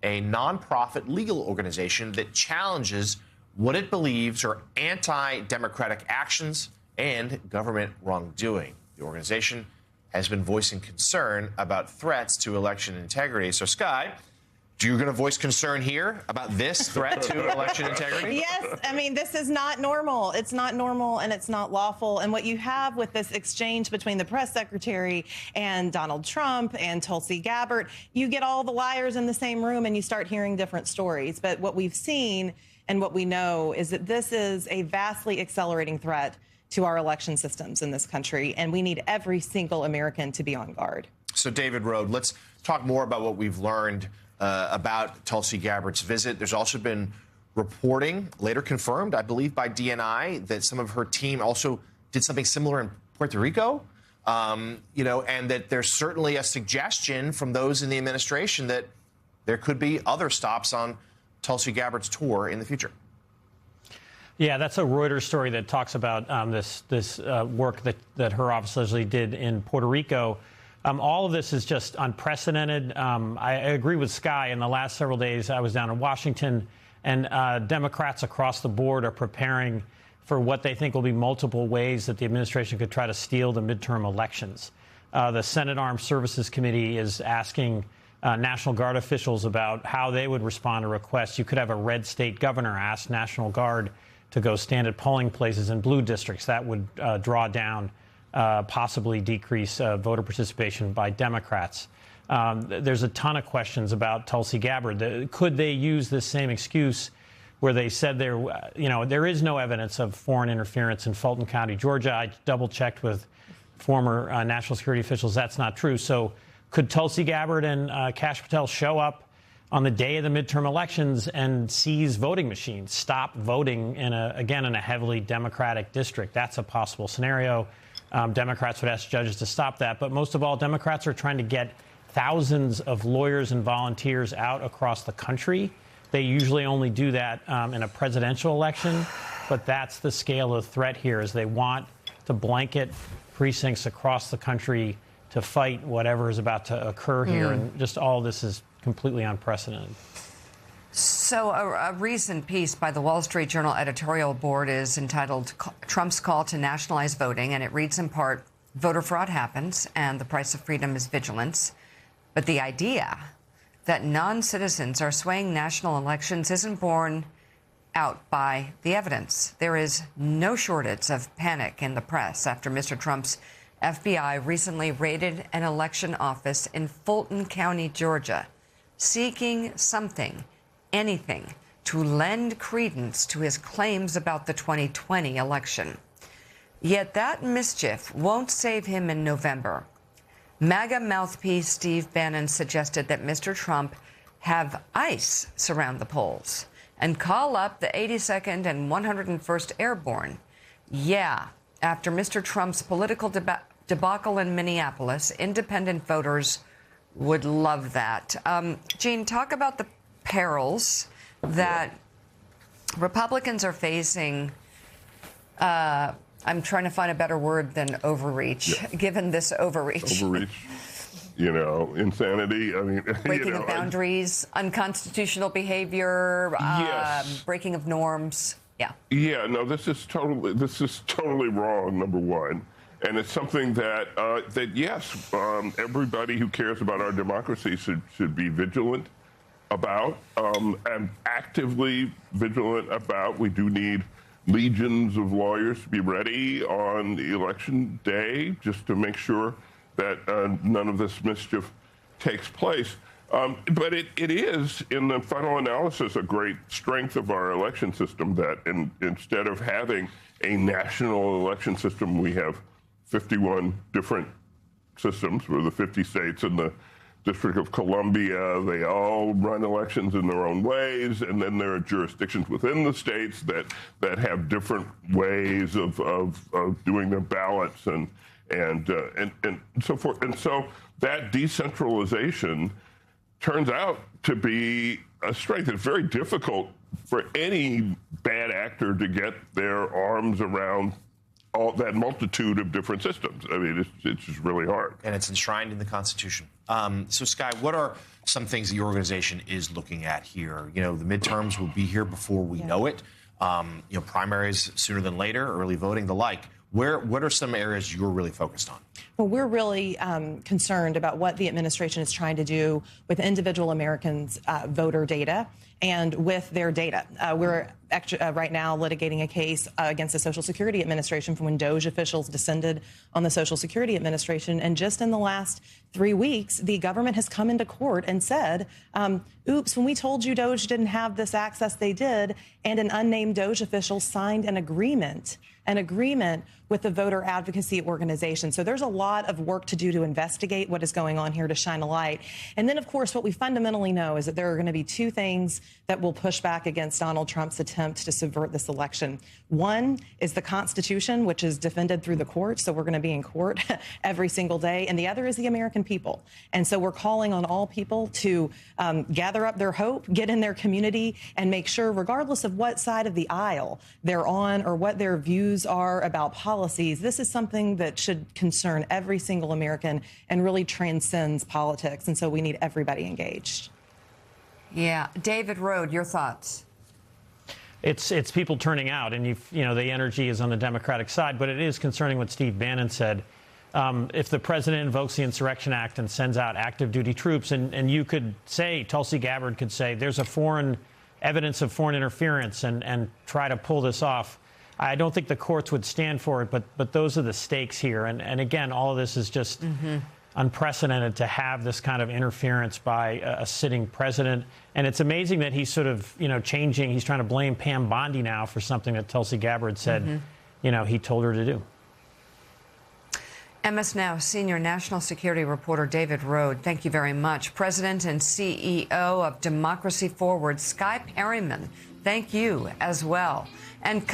a nonprofit legal organization that challenges what it believes are anti-democratic actions and government wrongdoing. The organization has been voicing concern about threats to election integrity. So, Skye, you're going to voice concern here about this threat to election integrity? Yes. I mean, this is not normal. It's not normal and it's not lawful. And what you have with this exchange between the press secretary and Donald Trump and Tulsi Gabbard, you get all the liars in the same room and you start hearing different stories. But what we've seen and what we know is that this is a vastly accelerating threat to our election systems in this country. And we need every single American to be on guard. So, David Rode, let's talk more about what we've learned about Tulsi Gabbard's visit. There's also been reporting, later confirmed, I believe, by DNI, that some of her team also did something similar in Puerto Rico. And that there's certainly a suggestion from those in the administration that there could be other stops on Tulsi Gabbard's tour in the future. Yeah, that's a Reuters story that talks about this work that her office allegedly did in Puerto Rico. All of this is just unprecedented. I agree with Skye. In the last several days, I was down in Washington, and Democrats across the board are preparing for what they think will be multiple ways that the administration could try to steal the midterm elections. The Senate Armed Services Committee is asking National Guard officials about how they would respond to requests. You could have a red state governor ask National Guard to go stand at polling places in blue districts. That would draw down, possibly decrease voter participation by Democrats. There's a ton of questions about Tulsi Gabbard. Could they use this same excuse where they said there is no evidence of foreign interference in Fulton County, Georgia? I double-checked with former national security officials. That's not true. So could Tulsi Gabbard and Kash Patel show up on the day of the midterm elections and seize voting machines, stop voting in a heavily Democratic district? That's a possible scenario. Democrats would ask judges to stop that. But most of all, Democrats are trying to get thousands of lawyers and volunteers out across the country. They usually only do that in a presidential election. But that's the scale of threat here, is they want to blanket precincts across the country to fight whatever is about to occur here. And just all this is completely unprecedented. So a recent piece by the Wall Street Journal editorial board is entitled Trump's Call to Nationalize Voting, and it reads in part, voter fraud happens and the price of freedom is vigilance. But the idea that non-citizens are swaying national elections isn't borne out by the evidence. There is no shortage of panic in the press after Mr. Trump's FBI recently raided an election office in Fulton County, Georgia, seeking something, anything, to lend credence to his claims about the 2020 election. Yet that mischief won't save him in November. MAGA mouthpiece Steve Bannon suggested that Mr. Trump have ICE surround the polls and call up the 82nd and 101st Airborne. Yeah, after Mr. Trump's political debacle in Minneapolis, independent voters would love that. Jean, talk about the perils that Republicans are facing. I'm trying to find a better word than overreach, given this overreach. Overreach, insanity. I mean, breaking of boundaries, unconstitutional behavior, breaking of norms. Yeah, no, this is totally wrong, number one. And it's something that yes, everybody who cares about our democracy should be vigilant about, and actively vigilant about. We do need legions of lawyers to be ready on the election day just to make sure that none of this mischief takes place. But it is, in the final analysis, a great strength of our election system that instead of having a national election system, we have 51 different systems for the 50 states and the District of Columbia. They all run elections in their own ways, and then there are jurisdictions within the states that have different ways of doing their ballots and so forth. And so that decentralization turns out to be a strength. It's very difficult for any bad actor to get their arms around all that multitude of different systems. I mean, it's just really hard. And it's enshrined in the Constitution. So, Skye, what are some things the organization is looking at here? You know, the midterms will be here before we know it. You know, primaries sooner than later, early voting, the like. What are some areas you're really focused on? Well, we're really concerned about what the administration is trying to do with individual Americans' voter data and with their data. We're right now litigating a case against the Social Security Administration from when DOJ officials descended on the Social Security Administration. And just in the last 3 weeks, the government has come into court and said, oops, when we told you DOJ didn't have this access, they did. And an unnamed DOJ official signed an agreement with the voter advocacy organization. So there's a lot of work to do to investigate what is going on here, to shine a light. And then, of course, what we fundamentally know is that there are going to be two things that will push back against Donald Trump's attempt to subvert this election. One is the Constitution, which is defended through the courts. So we're going to be in court every single day. And the other is the American people. And so we're calling on all people to gather up their hope, get in their community, and make sure, regardless of what side of the aisle they're on or what their views are about policies, this is something that should concern every single American and really transcends politics. And so we need everybody engaged. Yeah. David Rode, your thoughts? It's people turning out, and you know the energy is on the Democratic side, but it is concerning what Steve Bannon said. If the president invokes the Insurrection Act and sends out active duty troops, and you could say, Tulsi Gabbard could say, there's a evidence of foreign interference and try to pull this off. I don't think the courts would stand for it, but those are the stakes here. And again, all of this is just unprecedented to have this kind of interference by a sitting president. And it's amazing that he's sort of, changing. He's trying to blame Pam Bondi now for something that Tulsi Gabbard said, he told her to do. MS Now senior national security reporter David Rode, thank you very much. President and CEO of Democracy Forward, Skye Perryman, thank you as well. And